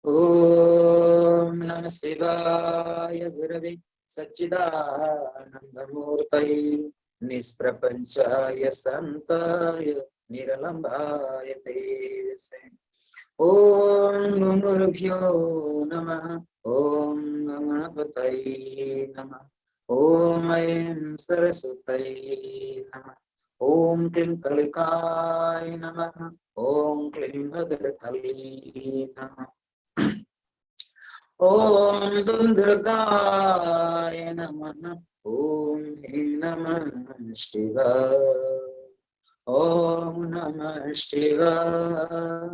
Om Namah Shivaya Gurave Satchidanandamurtaye Nisprapanchaya Santaya Niralambhaya Tese Om Gurubhyo Namah Om Ganapataye Namah Om Aim Saraswataye Namah Om Klim Kalikaya Namah Om Klim Bhadrakalye Namah Om Dum Durgaya Namah Om Him Namah Shivaya Om Namah Shivaya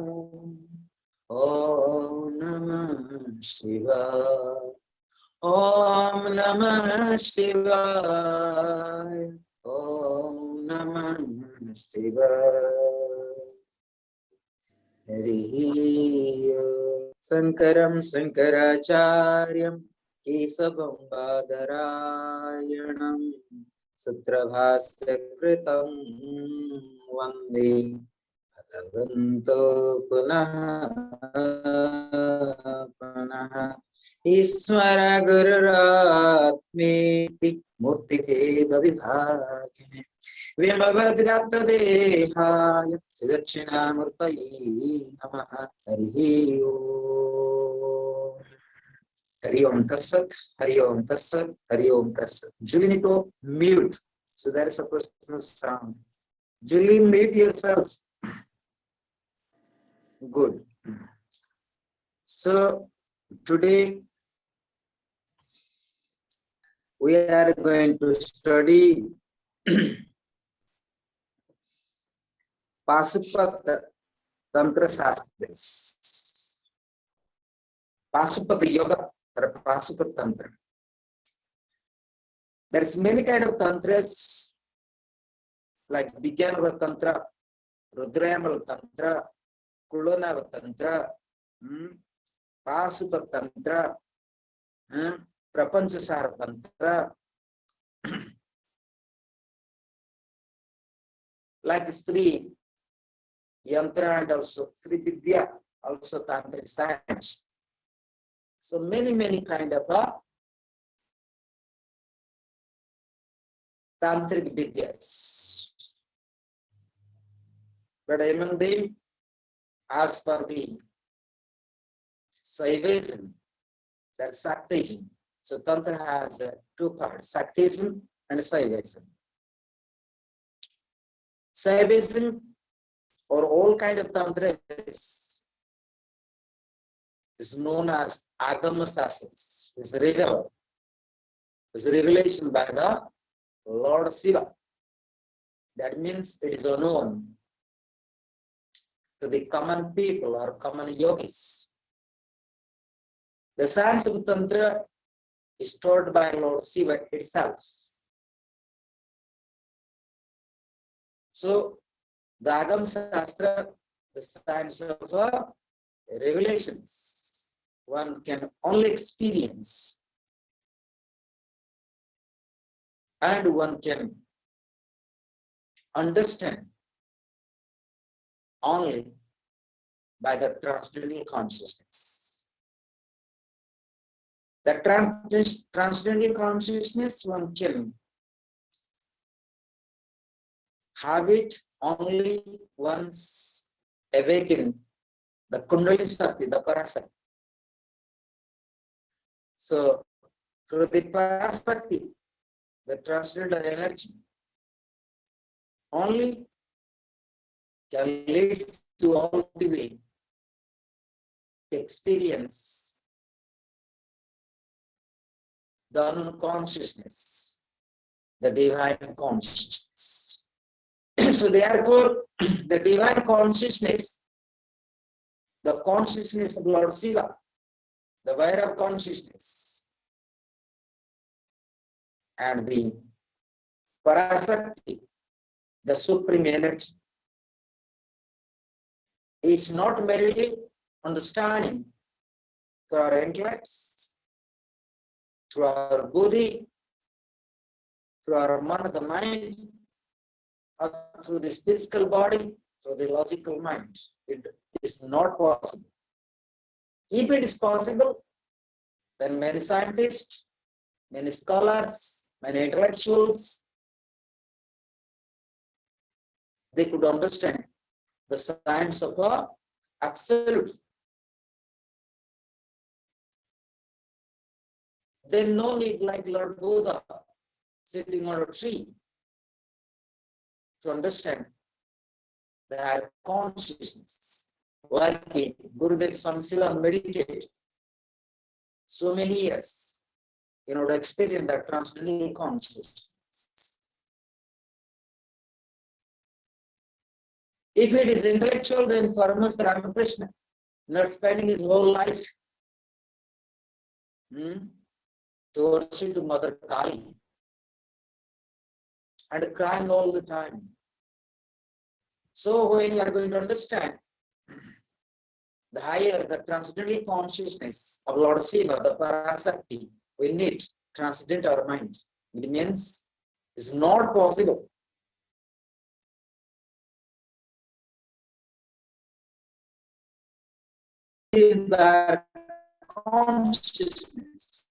Om Namah Shivaya Om Namah Shivaya Om Namah Shivaya Hari Sankaram Shankaracharyam Kesavam Badarayanam Sutrabhasya Kritam Vande Bhagavanto Punaha Punaha Iswara Gururatmeti Murti Bheda Vibhagine Vyambhavadrata Dehaya Siddhakshina Murtaye Namaha Hari Om Hari Om Tassat Hari Om Tassat Hari Om Tassat. Julie, mute. So that is a personal sound. Julie, mute yourself. Good. So today we are going to study Pasupata Tantra Shastras. Pasupata Yoga or Pasupata Tantra. There's many kind of tantras like Bhikyanava Tantra, Rudrayamal Tantra, Kulonava Tantra, Pasupata Tantra, Prapanchasara Tantra, like Sri Yantra and also Sri Vidya, also Tantric science. So many kind of Tantric Vidyas. But among them, as per the Saivism, that's Shaktism. So Tantra has two parts, Shaktism and Saivism. Saivism or all kind of Tantra is known as Agama Sastras. It's revealed. It's revelation by the Lord Shiva. That means it is unknown to the common people or common yogis. The science of Tantra is taught by Lord Shiva itself. So, the Agam Shastra, the science of revelations, one can only experience and one can understand only by the transcendental consciousness. The transcendental consciousness, one can have it only once awakened the Kundalini Shakti, the Parasakti. So, through the Parasakti, the transcendental energy, only can lead to all the way to experience the unconsciousness, the divine consciousness. So therefore, the divine consciousness, the consciousness of Lord Shiva, the Vairava consciousness, and the Parasakti, the supreme energy, is not merely understanding through our intellects, through our buddhi, through our mana, the mind, or through this physical body, through the logical mind. It is not possible. If it is possible, then many scientists, many scholars, many intellectuals, they could understand the science of absolute. Then no need like Lord Buddha sitting on a tree to understand the higher consciousness. Like Gurudev Swami Shiva meditated so many years in order to experience that transcendental consciousness. If it is intellectual, then Paramahansa Ramakrishna, not spending his whole life to worship to Mother Kali and crying all the time. So when you are going to understand the higher, the transcendental consciousness of Lord Shiva, the Parasakti, we need to transcend our mind. It means it's not possible. In the consciousness.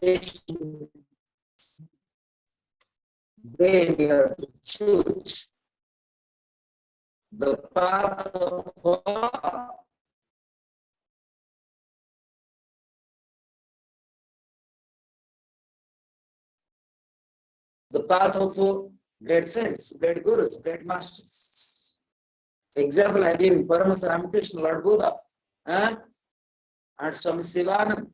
They have to choose the path of great saints, great gurus, great masters. Example I give Paramahansa Ramakrishna, Lord Buddha, and Swami Sivananda.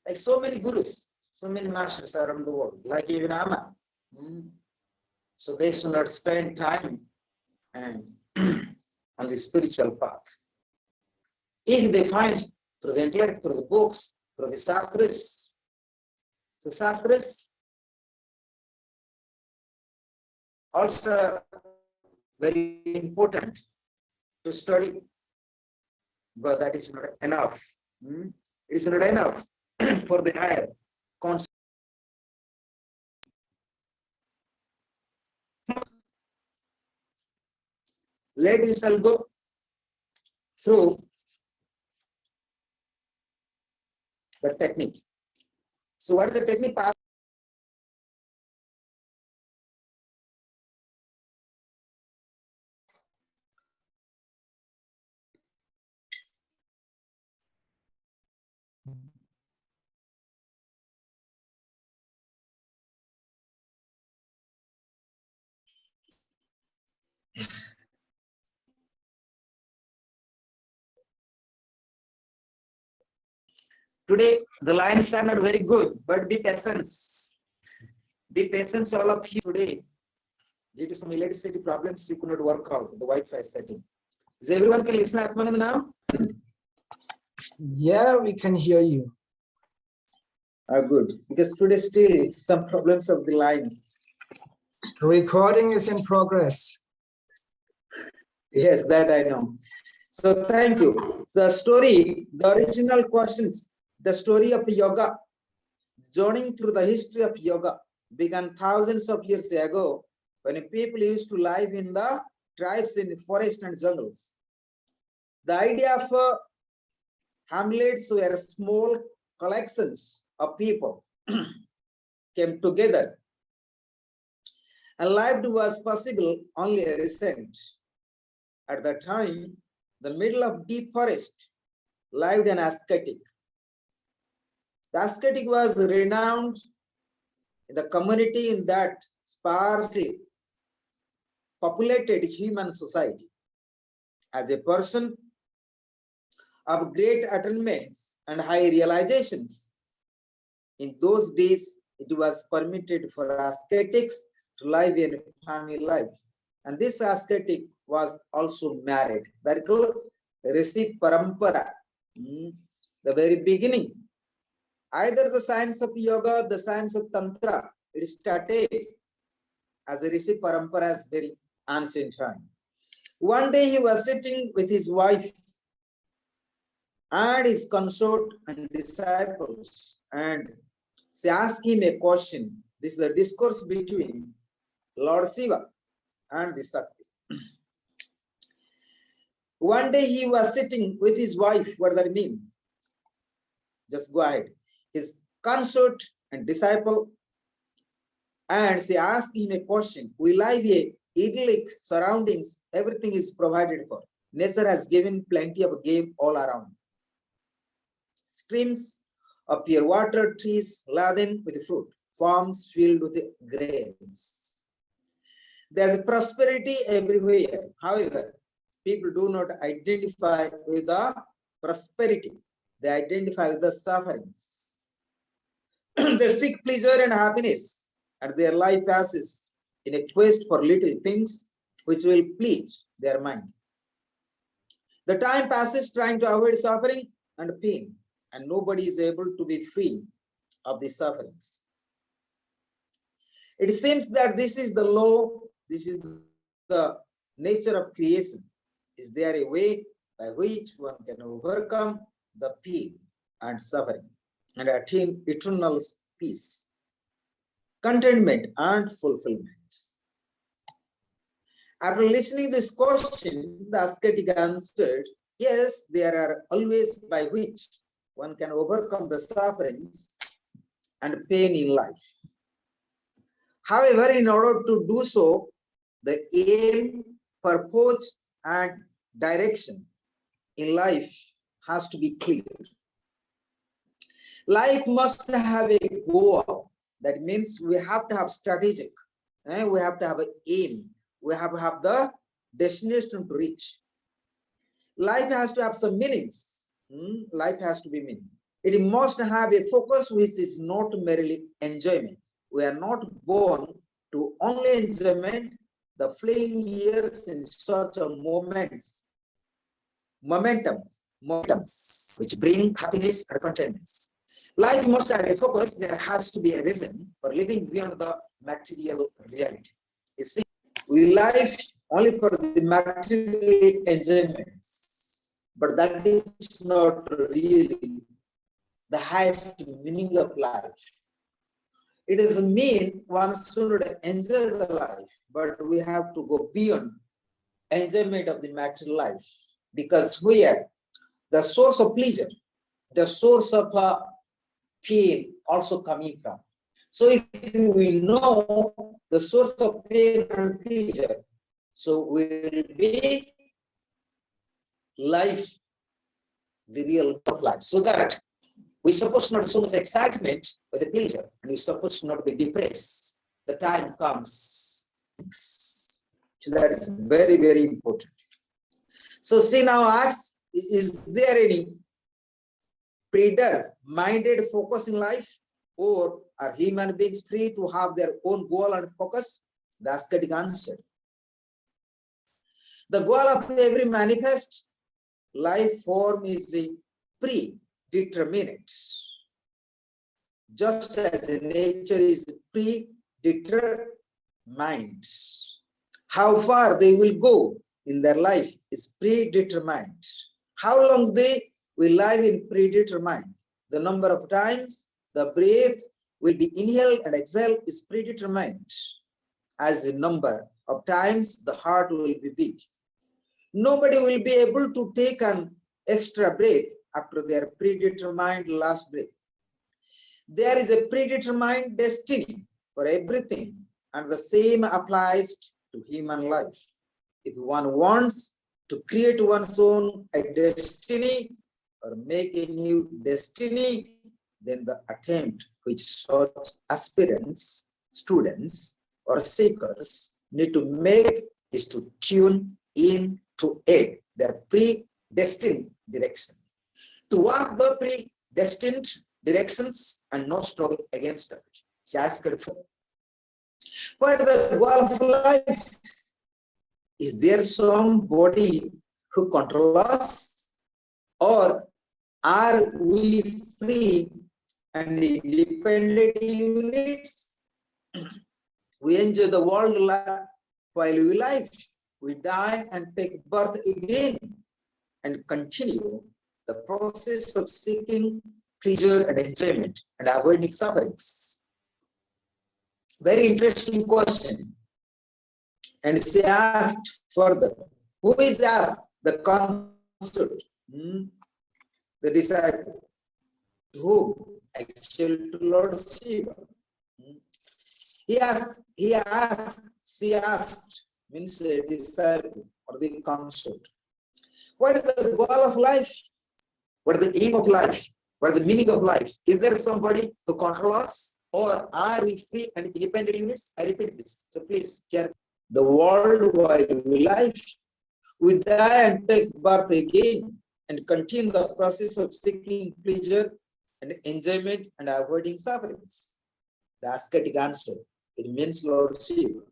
Like so many gurus, so many masters around the world, like even Amma. So they should not spend time and on the spiritual path. If they find through the intellect, through the books, through the sastras, so sastras also very important to study, but that is not enough. It is not enough for the higher consciousness. Ladies, I'll go through the technique. So what is the technique? Today, the lines are not very good, but be patient. Be patient, all of you today. Due to some electricity problems, you could not work out the Wi-Fi setting. Is everyone can listen, Atmanand, now? Yeah, we can hear you. Good. Because today still some problems of the lines. The recording is in progress. Yes, that I know. So thank you. The story, the original questions, the story of yoga, journeying through the history of yoga began thousands of years ago when people used to live in the tribes in the forest and jungles. The idea of hamlets were small collections of people came together, and life was possible only recent. At that time, the middle of deep forest, lived an ascetic. The ascetic was renowned in the community in that sparsely populated human society. As a person of great attainments and high realizations, in those days it was permitted for ascetics to live a family life. And this ascetic was also married. That is called Rishi Parampara. The very beginning. Either the science of yoga, the science of tantra, it started as a Rishi Parampara as very ancient time. One day he was sitting with his wife and his consort and disciples, and she asked him a question. This is a discourse between Lord Shiva and the Shakti. One day he was sitting with his wife. What does that mean? Just go ahead. His consort and disciple, and she asked him a question. We live in idyllic surroundings. Everything is provided for. Nature has given plenty of game all around. Streams of pure water, trees laden with fruit, farms filled with grains. There is prosperity everywhere. However, people do not identify with the prosperity. They identify with the sufferings. They seek pleasure and happiness, and their life passes in a quest for little things which will please their mind. The time passes trying to avoid suffering and pain, and nobody is able to be free of the sufferings. It seems that this is the law, this is the nature of creation. Is there a way by which one can overcome the pain and suffering and attain eternal peace, contentment, and fulfillment? After listening to this question, the ascetic answered, yes, there are always by which one can overcome the sufferings and pain in life. However, in order to do so, the aim, purpose, and direction in life has to be clear. Life must have a goal. That means we have to have strategic. We have to have an aim. We have to have the destination to reach. Life has to have some meanings. Life has to be meaning. It must have a focus which is not merely enjoyment. We are not born to only enjoyment, the fleeting years in search of momentums, which bring happiness and contentment. Life must have a focus. There has to be a reason for living beyond the material reality. You see, we live only for the material enjoyments, but that is not really the highest meaning of life. It doesn't mean one should enjoy the life, but we have to go beyond enjoyment of the material life, because where the source of pleasure, the source of pain also coming from. So if we know the source of pain and pleasure, so will be life, the real life. So that we supposed not so much excitement with the pleasure, and we supposed not be depressed. The time comes. So that is very, very important. So see now, ask, is there any predator-minded focus in life, or are human beings free to have their own goal and focus? The ascetic answered. The goal of every manifest life form is a predeterminate, just as nature is predetermined. How far they will go in their life is predetermined. How long they will live in predetermined. The number of times the breath will be inhaled and exhaled is predetermined, as the number of times the heart will be beat. Nobody will be able to take an extra breath after their predetermined last breath. There is a predetermined destiny for everything, and the same applies to human life. If one wants to create one's own destiny, or make a new destiny, then the attempt which such aspirants, students, or seekers need to make is to tune in to aid their predestined direction. To walk the predestined directions and not struggle against it. Just what the goal of life? Is there somebody who controls us, or are we free and independent units? We enjoy the world while we live. We die and take birth again and continue the process of seeking pleasure and enjoyment and avoiding sufferings. Very interesting question. And she asked further, who is asked? The consort, the disciple. Who? Actually to Lord Shiva. She asked, means a disciple or the consort. What is the goal of life? What is the aim of life? What is the meaning of life? Is there somebody who controls us? Or are we free and independent units? I repeat this. So please care. The world while we live, we die and take birth again and continue the process of seeking pleasure and enjoyment and avoiding sufferings. The ascetic answer, it means Lord Shiva.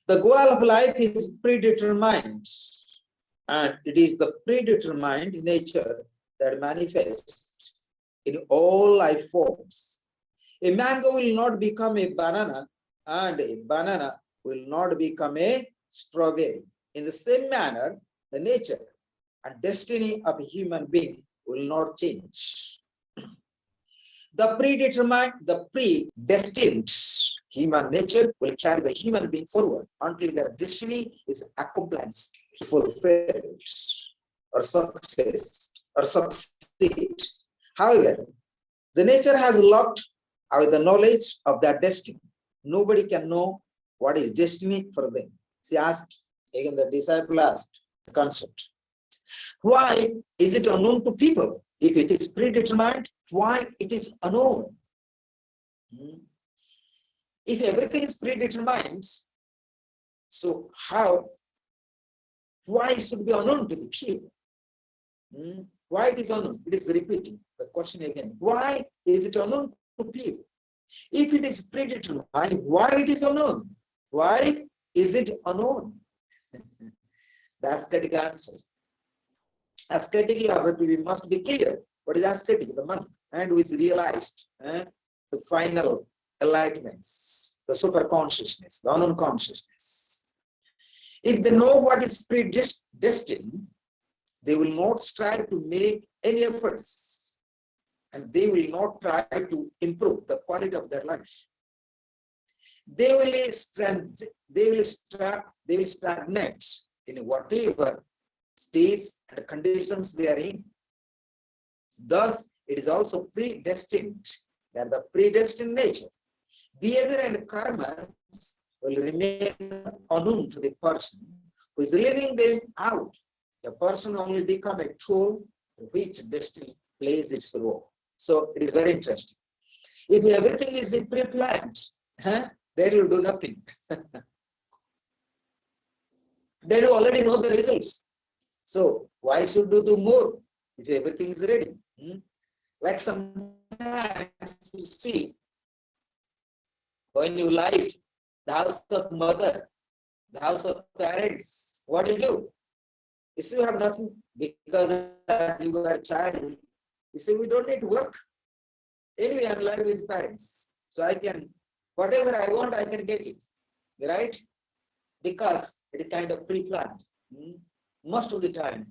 The goal of life is predetermined, and it is the predetermined nature that manifests in all life forms. A mango will not become a banana, and a banana will not become a strawberry. In the same manner, the nature and destiny of a human being will not change. The predestined human nature will carry the human being forward until their destiny is accomplished, fulfilled, or success, or succeed. However, the nature has locked out the knowledge of their destiny. Nobody can know what is destiny for them. She asked, again the disciple asked the concept. Why is it unknown to people? If it is predetermined, why it is unknown? If everything is predetermined, so why it should be unknown to the people? Why it is unknown? It is repeating the question again. Why is it unknown to people? If it is predetermined, why it is unknown? Why is it unknown? The ascetic answer. Ascetic, we must be clear. What is ascetic? The monk, and which realized the final enlightenments, the super consciousness, the unknown consciousness. If they know what is predestined, they will not strive to make any efforts, and they will not try to improve the quality of their life. They will stagnate in whatever stage and conditions they are in. Thus, it is also predestined that the predestined nature, behavior and karma will remain unknown to the person who is living them out. The person only become a tool which destiny plays its role. So it is very interesting. If everything is pre-planned, then you will do nothing. Then you already know the results. So why should you do more if everything is ready? Like sometimes you see, when you live, the house of mother, the house of parents, what do you do? You see, you have nothing because you are a child. You see, we don't need to work. Anyway, I'm living with parents. So I can, whatever I want, I can get it. Right? Because it is kind of pre-planned. Most of the time,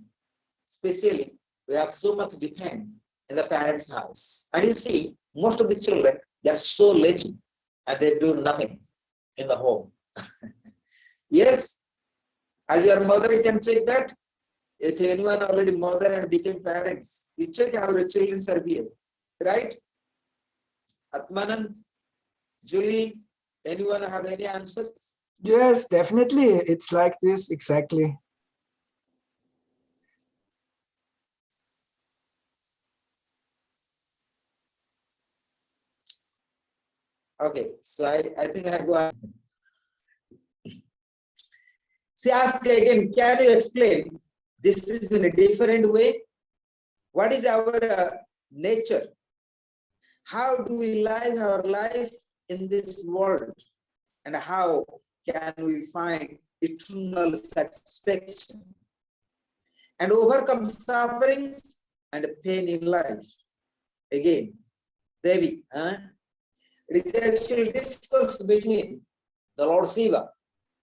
especially, we have so much depend in the parents' house. And you see, most of the children, they are so lazy and they do nothing in the home. Yes, as your mother, you can check that. If anyone already mother and became parents, you check how your children are behaving, right? Atmanand, Julie, anyone have any answers? Yes, definitely. It's like this, exactly. Okay, so I think I go on. She asked again, can you explain this is in a different way? What is our nature? How do we live our life in this world? And how can we find eternal satisfaction and overcome sufferings and pain in life? Again, Devi, it is actually discourse between the Lord Shiva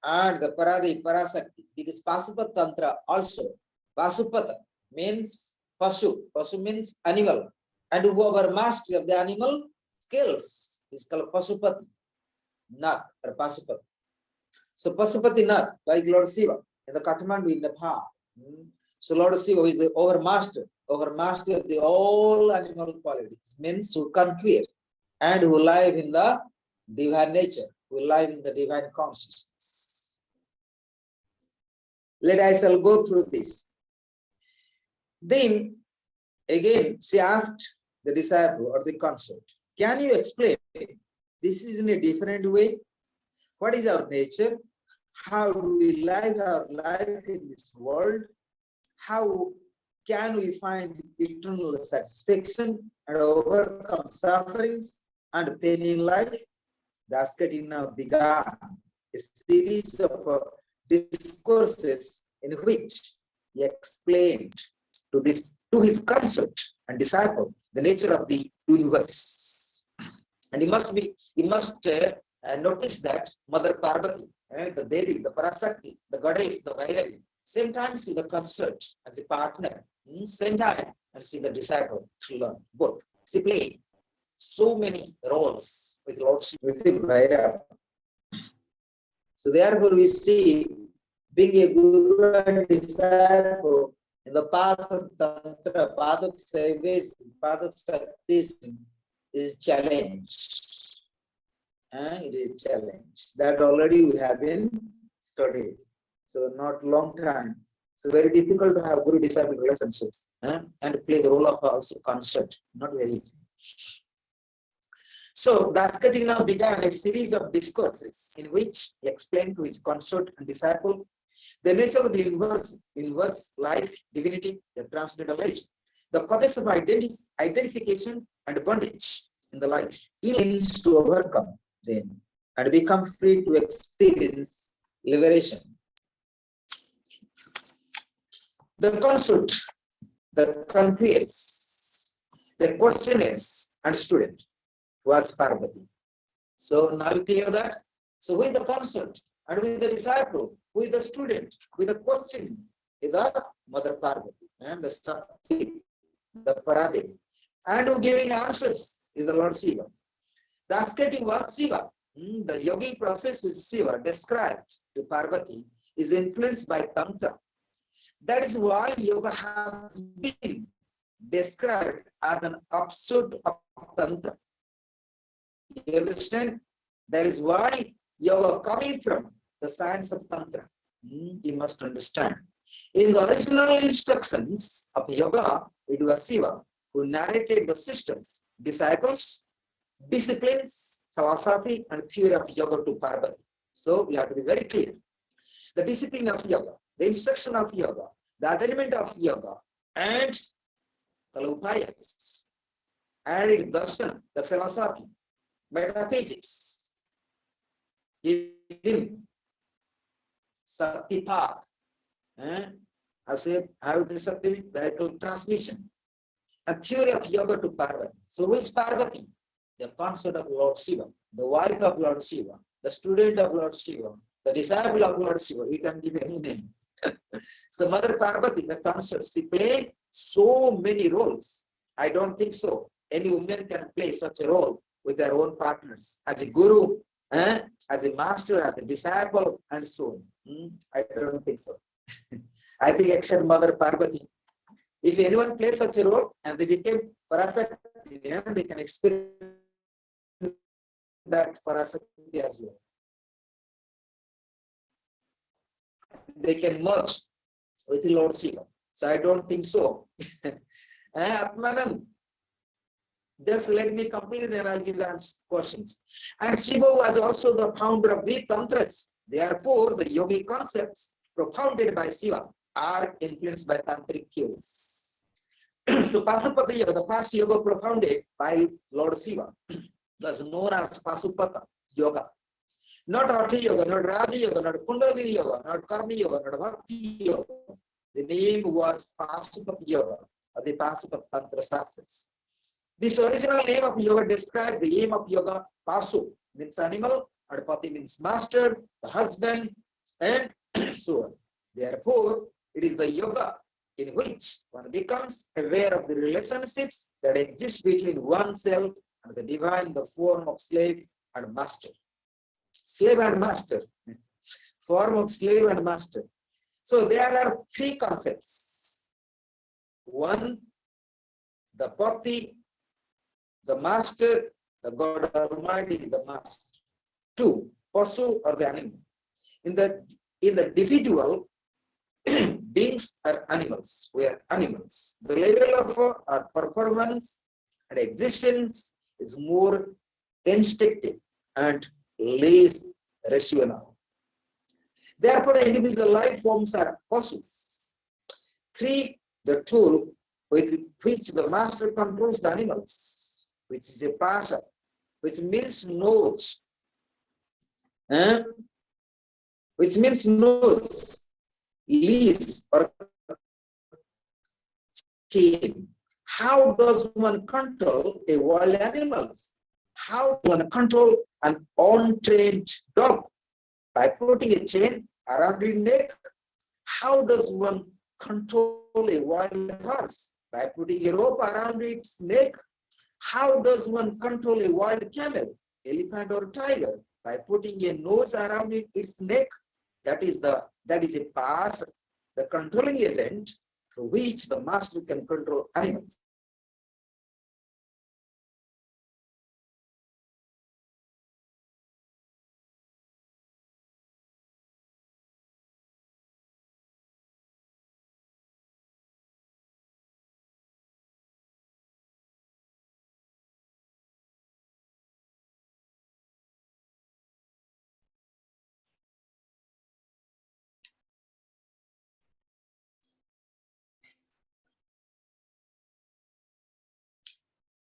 and the Paradi Parasakti, because Pasupat Tantra also, Pasupata means Pasu, Pasu means animal, and whoever master of the animal skills is called Pasupati, Nath or Pasupati. So Pasupati Nath, like Lord Shiva in the Kathmandu in Nepal. So Lord Shiva is the overmaster of the all animal qualities, means who conquer and who live in the divine nature, who live in the divine consciousness. I shall go through this. Then again, she asked the disciple or the consort, can you explain this is in a different way? What is our nature? How do we live our life in this world? How can we find eternal satisfaction and overcome sufferings and pain in life? Dasha began a series of discourses in which he explained to his consort and disciple the nature of the universe. And he must notice that Mother Parvati, the Devi, the Parasakti, the Goddess, the Vairavi, same time see the consort as a partner, same time and see the disciple to learn both. She played so many roles with Lordship, with the Vairav. So therefore we see being a guru and disciple in the path of Tantra, path of Saivism, path of Shaktism is challenge. It is challenge. That already we have been studied. So not long time. So very difficult to have guru-disciple relationships and play the role of also consort. Not very easy. So Dasha began a series of discourses in which he explained to his consort and disciple the nature of the universe, life, divinity, the transcendental age, the causes of identification and bondage in the life, in aims to overcome them and become free to experience liberation. The consort, the conquerors, the questioners and student was Parvati. So now you clear that? So with the consort and with the disciple, with the student, with the question, is the Mother Parvati and the Sakti, the Parade, and who giving answers is the Lord Shiva. The ascetic was Shiva. The yogic process with Shiva described to Parvati is influenced by Tantra. That is why yoga has been described as an offshoot of Tantra. You understand? That is why yoga coming from the science of Tantra. You must understand. In the original instructions of yoga, it was Shiva who narrated the systems, disciples, disciplines, philosophy, and theory of yoga to Parvati. So we have to be very clear. The discipline of yoga, the instruction of yoga, the attainment of yoga, and the upayas, and its darshan, the philosophy, metaphysics, even Sakti path, I say, how is the Sakti vehicle transmission, a theory of yoga to Parvati. So who is Parvati? The consort of Lord Shiva, the wife of Lord Shiva, the student of Lord Shiva, the disciple of Lord Shiva. You can give any name. So Mother Parvati, the consort, she played so many roles. I don't think so. Any woman can play such a role with their own partners as a guru, as a master, as a disciple, and so on. I don't think so. I think except Mother Parvati. If anyone plays such a role and they became Parasakti, they can experience that Parasakti as well. They can merge with the Lord Shiva. So I don't think so. Atmanam. Just let me complete, then I'll give the questions. And Shiva was also the founder of the Tantras. Therefore, the yogic concepts propounded by Shiva are influenced by tantric theories. So Pasupata Yoga, the first yoga propounded by Lord Shiva, was known as Pasupata Yoga. Not Hatha Yoga, not Raja Yoga, not Kundalini Yoga, not Karma Yoga, not Bhakti Yoga. The name was Pasupata Yoga, or the Pasupata Tantra Shastras. This original name of yoga describes the aim of yoga. Pasu means animal, and Pati means master, the husband, and so on. Therefore, it is the yoga in which one becomes aware of the relationships that exist between oneself and the divine in the form of slave and master. Slave and master, form of slave and master. So there are three concepts. One, the Pati, the master, the God Almighty, the master. Two, Pasu or the animal. In the individual, beings are animals. We are animals. The level of our performance and existence is more instinctive and less rational. Therefore, individual life forms are Pasus. Three, the tool with which the master controls the animals, which is a pasa, which means nose, leaves or chain. How does one control a wild animal? How does one control an untrained dog? By putting a chain around its neck. How does one control a wild horse? By putting a rope around its neck. How does one control a wild camel, elephant, or tiger? By putting a nose around its neck. That is a pass, the controlling agent through which the master can control animals.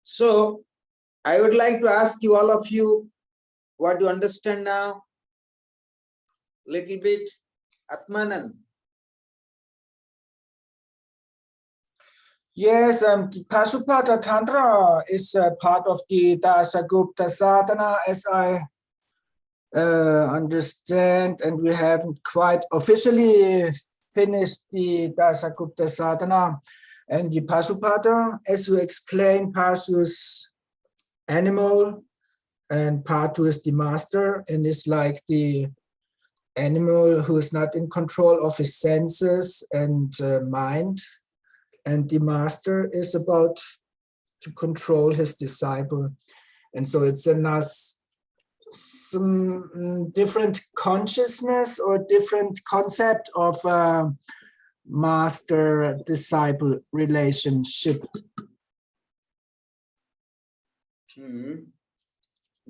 So I would like to ask you, all of you, what you understand now? Little bit, Atmanan. Yes, the Pasupata Tantra is part of the Dasha Gupta Sadhana, as I understand, and we haven't quite officially finished the Dasha Gupta Sadhana. And the Pasupata, as we explained, Pasu's animal and Patu is the master, and it's like the animal who is not in control of his senses and mind. And the master is about to control his disciple. And so it's some different consciousness or different concept of master-disciple relationship.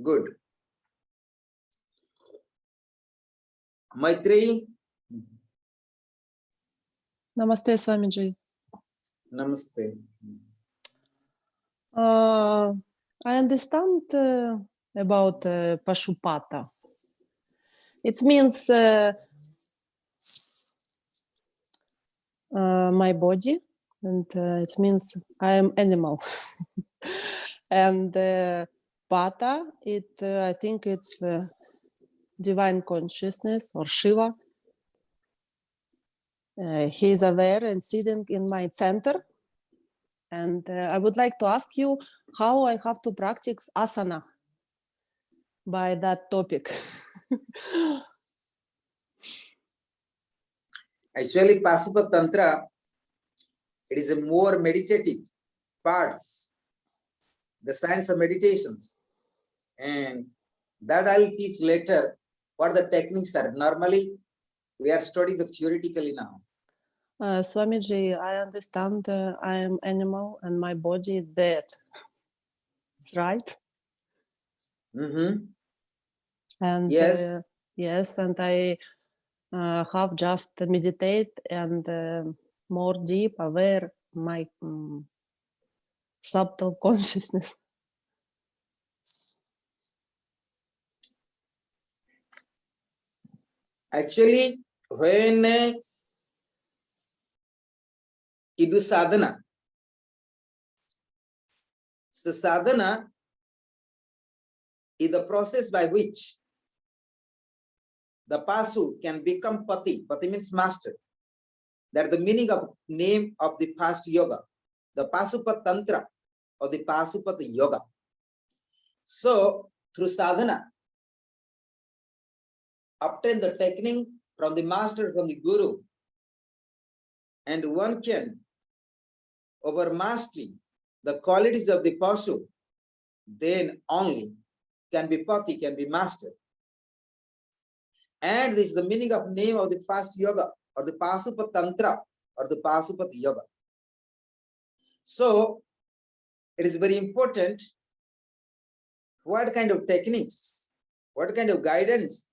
Good. Maitreyi. Namaste, Swamiji. Namaste. I understand about Pashupata. It means my body, and it means I am animal. And Pata, I think it's divine consciousness or Shiva. He is aware and sitting in my center. And I would like to ask you how I have to practice asana by that topic. Actually, Pasupata Tantra, it is a more meditative parts, the science of meditations. And that I'll teach later what the techniques are. Normally, we are studying the theoretically now. Swamiji, I understand I am animal and my body is dead. It's right. Mhm. And Yes. yes, and I have just meditate and more deep aware my subtle consciousness. Actually, when you do sadhana, so sadhana is the process by which the pasu can become pati. Pati means master. That's the meaning of name of the past yoga, the Pasupat Tantra or the Pasupat Yoga. So through sadhana, obtain the technique from the master, from the guru, and one can over mastery the qualities of the pasu, then only can be pati, can be master. And this is the meaning of name of the fast yoga or the Pasupat Tantra or the Pasupat Yoga. So it is very important what kind of techniques, what kind of guidance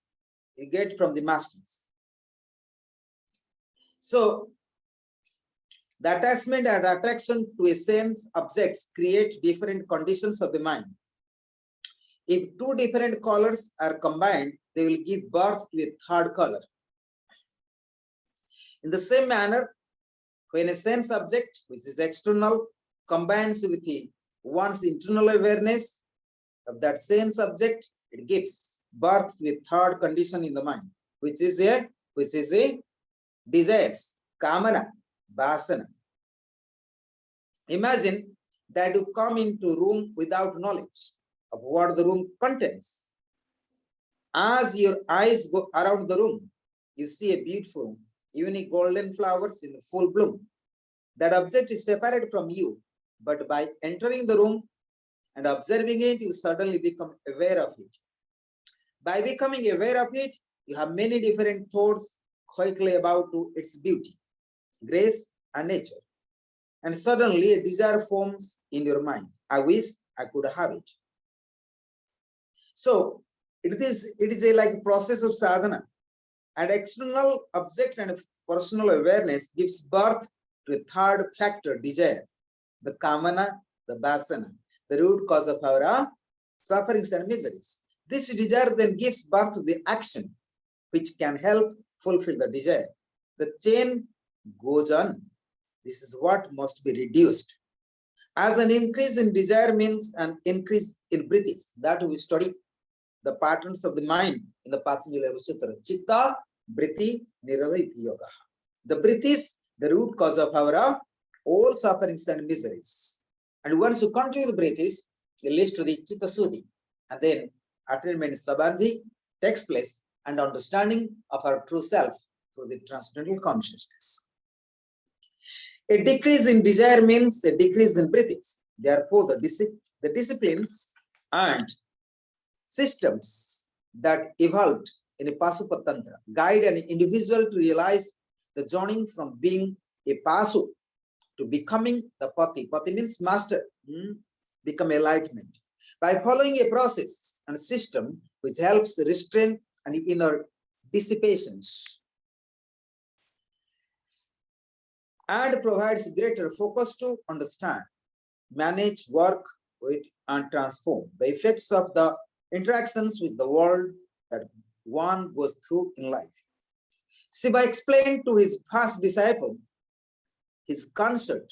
you get from the masters. So the attachment and attraction to a sense objects create different conditions of the mind. If two different colors are combined, they will give birth to a third color. In the same manner, when a sense object, which is external, combines with one's internal awareness of that sense object, it gives birth to a third condition in the mind, which is a desires, kamana, vasana. Imagine that you come into a room without knowledge of what the room contains. As your eyes go around the room, you see a beautiful, unique golden flowers in full bloom. That object is separate from you, but by entering the room and observing it, you suddenly become aware of it. By becoming aware of it, you have many different thoughts quickly about its beauty, grace, and nature. And suddenly a desire forms in your mind. I wish I could have it. So it is a like process of sadhana. And external object and personal awareness gives birth to a third factor, desire, the kamana, the vasana, the root cause of our sufferings and miseries. This desire then gives birth to the action, which can help fulfill the desire. The chain goes on. This is what must be reduced. As an increase in desire means an increase in britis, that we study the patterns of the mind in the Patanjali Sutra. Chitta, Britti, Nirodha Iti Yoga. The Britti is the root cause of our all sufferings and miseries. And once you continue the Brittis, it leads to the Chitta Suddhi. And then attainment Sabandhi takes place and understanding of our true self through the transcendental consciousness. A decrease in desire means a decrease in Brittis. Therefore, the disciplines and systems that evolved in a Pasupat Tantra guide an individual to realize the journey from being a Pasu to becoming the Pati. Pati means master, become enlightenment. By following a process and system which helps restrain and inner dissipations and provides greater focus to understand, manage, work with, and transform the effects of the interactions with the world that one goes through in life. Shiva explained to his first disciple his consort,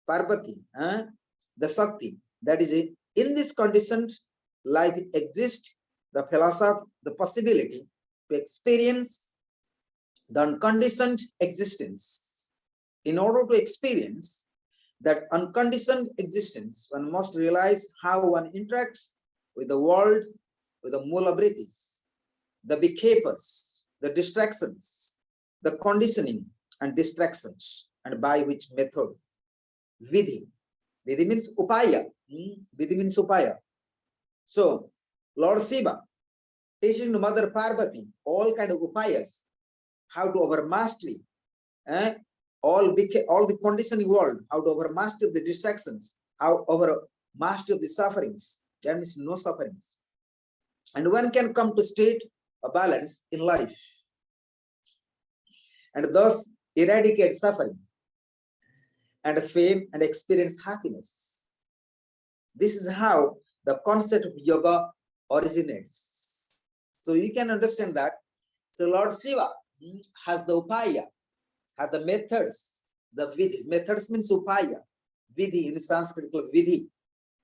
Parvati, the Shakti, that is, in this conditioned life exists the philosophy, the possibility to experience the unconditioned existence. In order to experience that unconditioned existence, one must realize how one interacts with the world, with the mulabritis, the vikhepas, the distractions, the conditioning and distractions, and by which method. Vidhi. Vidhi means upaya. Vidhi means upaya. So, Lord Shiva teaching to Mother Parvati all kind of upayas, how to overmaster all the conditioning world, how to overmaster the distractions, how mastery of the sufferings. That means no sufferings. And one can come to state of balance in life and thus eradicate suffering and fame and experience happiness. This is how the concept of yoga originates. So you can understand that the Lord Shiva has the upaya, has the methods, the vidhi. Methods means upaya. Vidhi in Sanskrit, vidhi.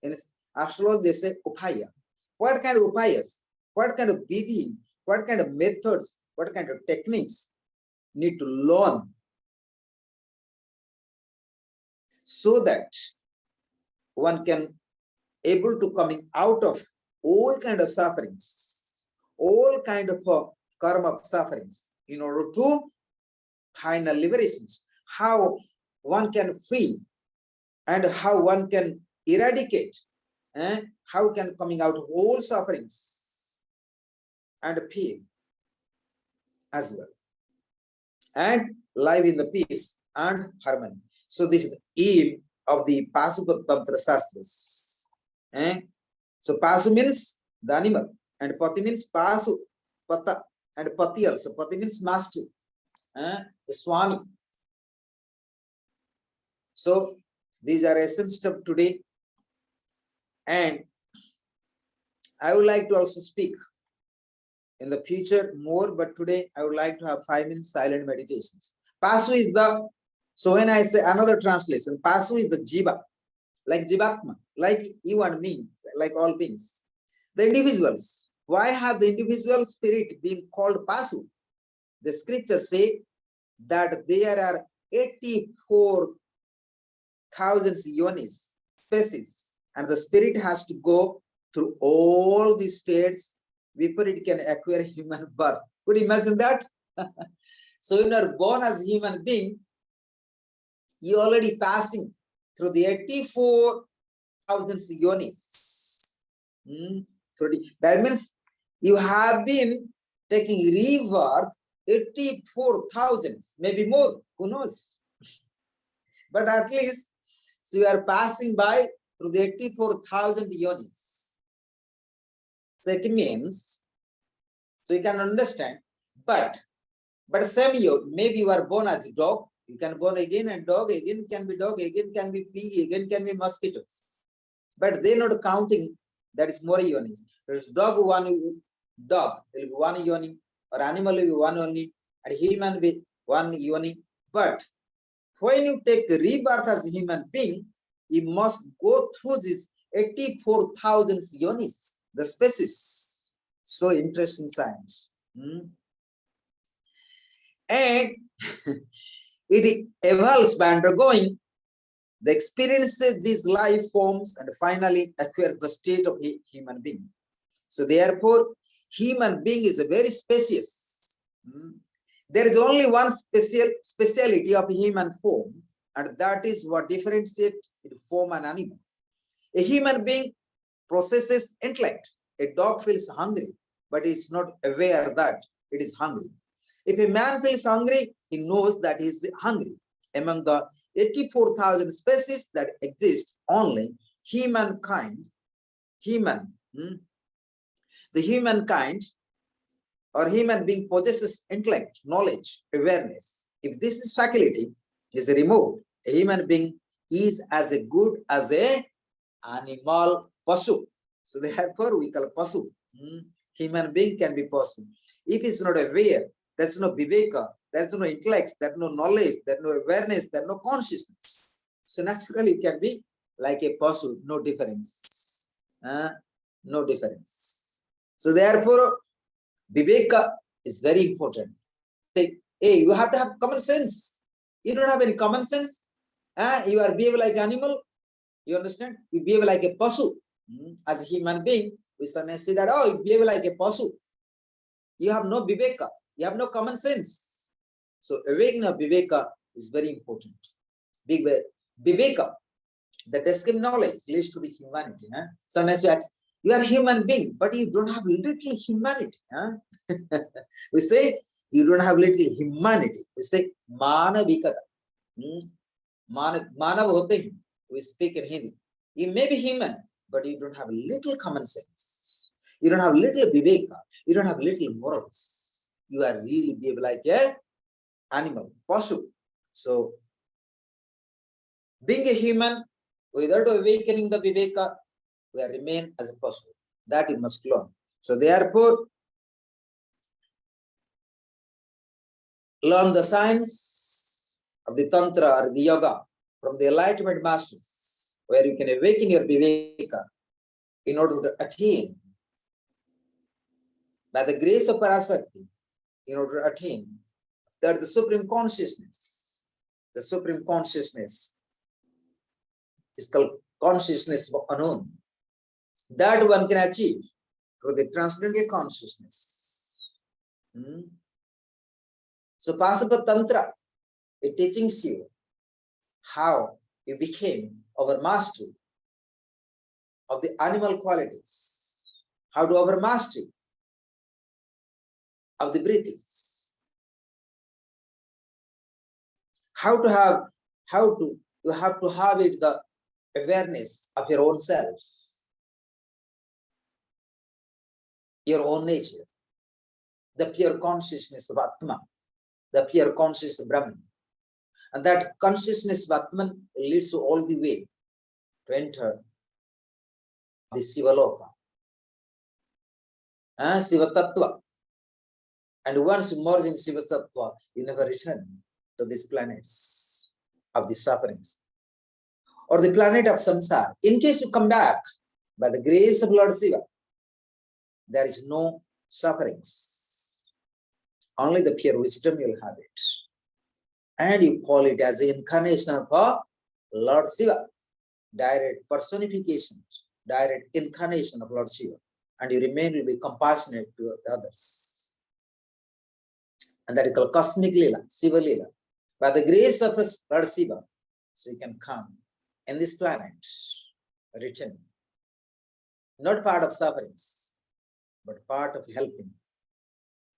In astrology, they say upaya. What kind of upayas? What kind of vidhi? What kind of methods? What kind of techniques need to learn so that one can able to coming out of all kind of sufferings, all kind of karma of sufferings in order to final liberations. How one can free and how one can eradicate, how can coming out of all sufferings and pain as well, and live in the peace and harmony. So this is the aim of the Pasupa Tantra Shastras. So Pasu means the animal, and Pati means Pasu, Pata, and Pati also. Pati means master, the Swami. So these are essence of today, and I would like to also speak in the future more, but today I would like to have 5 minutes silent meditations. Pasu is the, so when I say another translation, Pasu is the Jiva, like Jivatma, like you and me, like all beings. The individuals, why have the individual spirit been called Pasu? The scriptures say that there are 84,000 yonis, species, and the spirit has to go through all these states before it can acquire human birth. Could you imagine that? So when you are born as a human being, you are already passing through the 84,000 yonis. That means you have been taking rebirth 84,000, maybe more, who knows? But at least, so you are passing by through the 84,000 yonis. So it means, so you can understand, but same you, maybe you are born as a dog, you can born again, and dog again can be dog, again can be pig, again can be mosquitoes. But they're not counting, that is more yonis. There's dog one dog will be one yoni, or animal will be one yoni, and human will be one yoni. But when you take rebirth as a human being, you must go through this 84,000 yonis, the species. So interesting science. And it evolves by undergoing the experiences these life forms and finally acquires the state of a human being. So therefore, human being is a very spacious. There is only one speciality of human form, and that is what differentiates it from an animal. A human being processes intellect. A dog feels hungry, but is not aware that it is hungry. If a man feels hungry, he knows that he is hungry. Among the 84,000 species that exist, only humankind, the humankind or human being possesses intellect, knowledge, awareness. If this faculty is removed, a human being is as good as a animal, pasu. So therefore we call pasu. Human being can be pasu. If it's not aware, there's no viveka, there's no intellect, there's no knowledge, there's no awareness, there's no consciousness. So naturally it can be like a pasu, no difference. No difference. So therefore, viveka is very important. Say, hey, you have to have common sense. You don't have any common sense. You are behave like animal. You understand? You behave like a pasu. As a human being, we sometimes say that, oh, you behave like a pasu. You have no viveka. You have no common sense. So awakening of viveka is very important. Viveka, the descriptive knowledge leads to the humanity. Sometimes you ask, you are a human being, but you don't have little humanity. We say you don't have little humanity. We say manavikata. Manav hote hain. We speak in Hindi. You may be human, but you don't have little common sense. You don't have little viveka. You don't have little morals. You are really be like a animal, pashu. So, being a human, without awakening the viveka, we remain as a pashu. That you must learn. So, therefore, learn the science of the tantra or the yoga from the enlightenment masters, where you can awaken your viveka in order to attain, by the grace of Parasakti, in order to attain that the supreme consciousness. The supreme consciousness is called consciousness of unknown. That one can achieve through the transcendental consciousness. So Pasapa Tantra, it teaches you how you became our master of the animal qualities, how to our mastery of the breathings, you have to have it the awareness of your own self, your own nature, the pure consciousness of Atma, the pure consciousness of Brahman. And that consciousness of Atman leads you all the way to enter the Sivaloka, Siva Tattva. And once you merge in Siva Tattva, you never return to these planets of the sufferings or the planet of samsara. In case you come back by the grace of Lord Shiva, there is no sufferings. Only the pure wisdom you'll have it. And you call it as the incarnation of Lord Shiva, direct personification, direct incarnation of Lord Shiva. And you remain will be compassionate to others. And that is called cosmic Leela, Shiva Leela. By the grace of Lord Shiva, so you can come in this planet, return. Not part of sufferings, but part of helping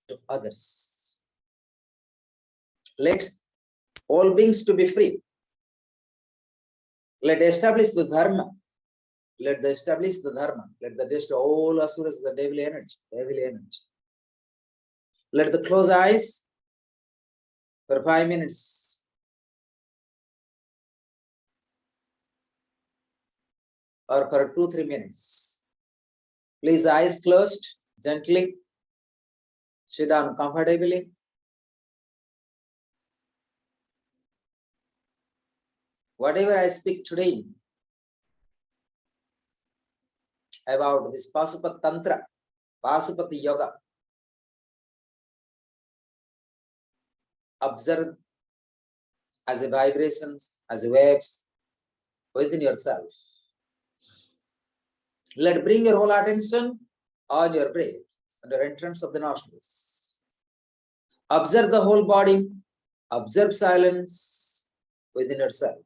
to others. Let all beings to be free. Let establish the dharma. Let the establish the dharma. Let the destroy all asuras, the devil energy, Let the close eyes for 5 minutes. Or for 2-3 minutes. Please, eyes closed, gently. Sit down comfortably. Whatever I speak today about this Pasupati Tantra, Pasupati Yoga, observe as a vibrations, as a waves within yourself. Let bring your whole attention on your breath and the entrance of the nostrils. Observe the whole body, observe silence within yourself.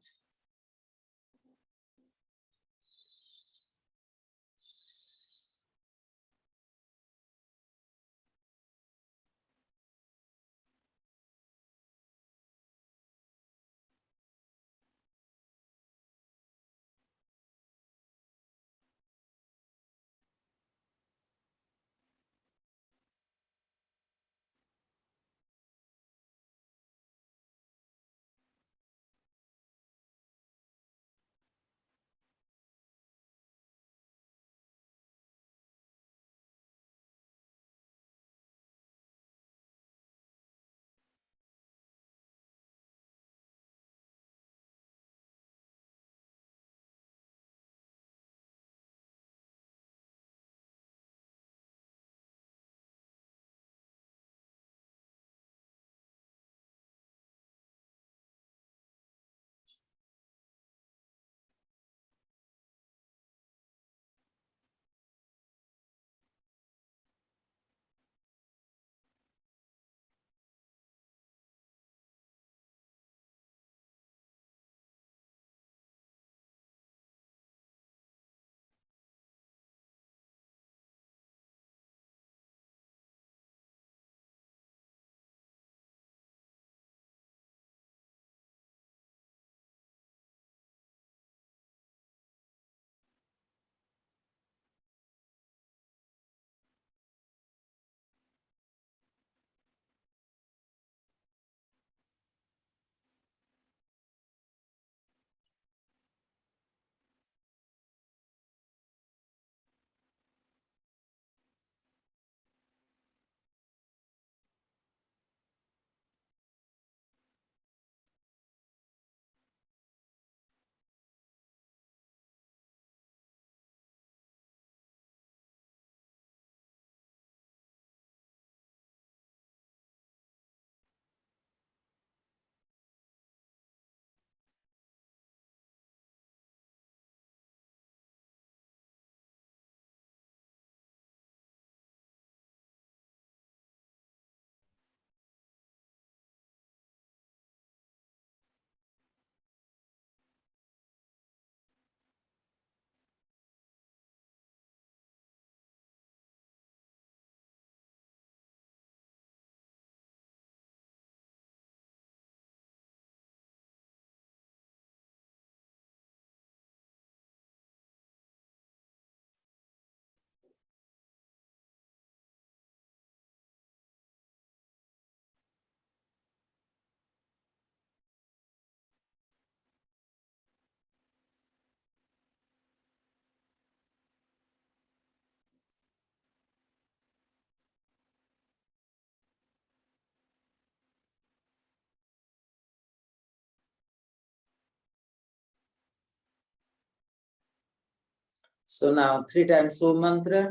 So now 3 times Om mantra.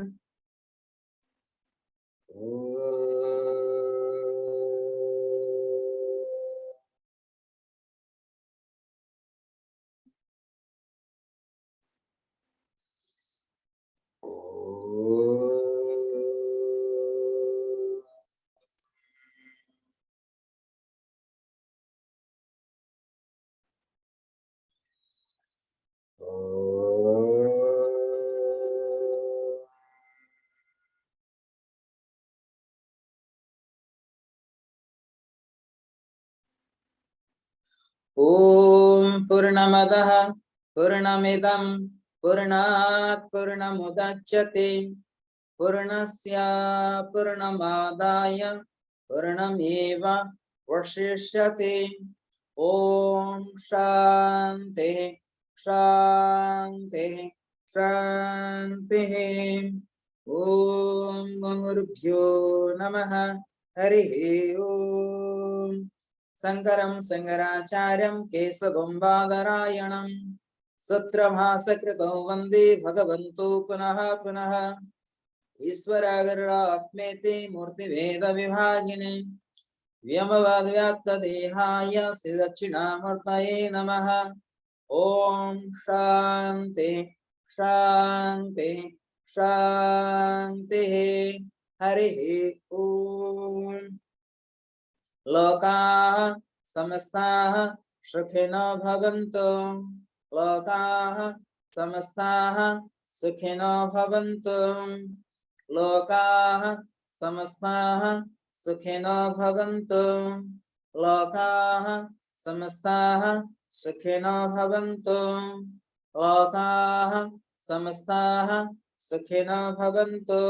Om Purnamadaha Purnamidam Purnat Purnamudachyate Purnasya Purnamadaya Purnameva Vashishyate. Om Shanti Shanti Shanti. Om Gurubhyo Namaha Harihi Om. Sankaram Sangaracharyan Kesavam Badarayanam Satrabhasakritam Vande Bhagavantu Punaha Punaha Iswaragatmete Murti Veda Vibhagine Vyamavadvyata Dehaya Siddhachinamurtaye Namaha. Om Shanti Shanti Shanti. Harihi Om. Lokaha samastaha sukhino bhavantu. Lokaha samastaha sukhino bhavantu. Lokaha samastaha sukhino bhavantu. Lokaha samastaha sukhino bhavantu. Lokaha samastaha sukhino bhavantu.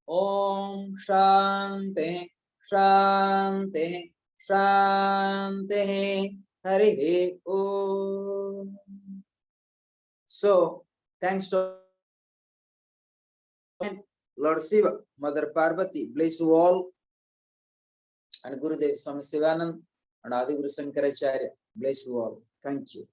Om Shanti Shanti Shanti. Harihi Om. So, thanks to Lord Shiva, Mother Parvati, bless you all, and Gurudev Swami Sivanand and Adi Guru Shankaracharya, bless you all. Thank you.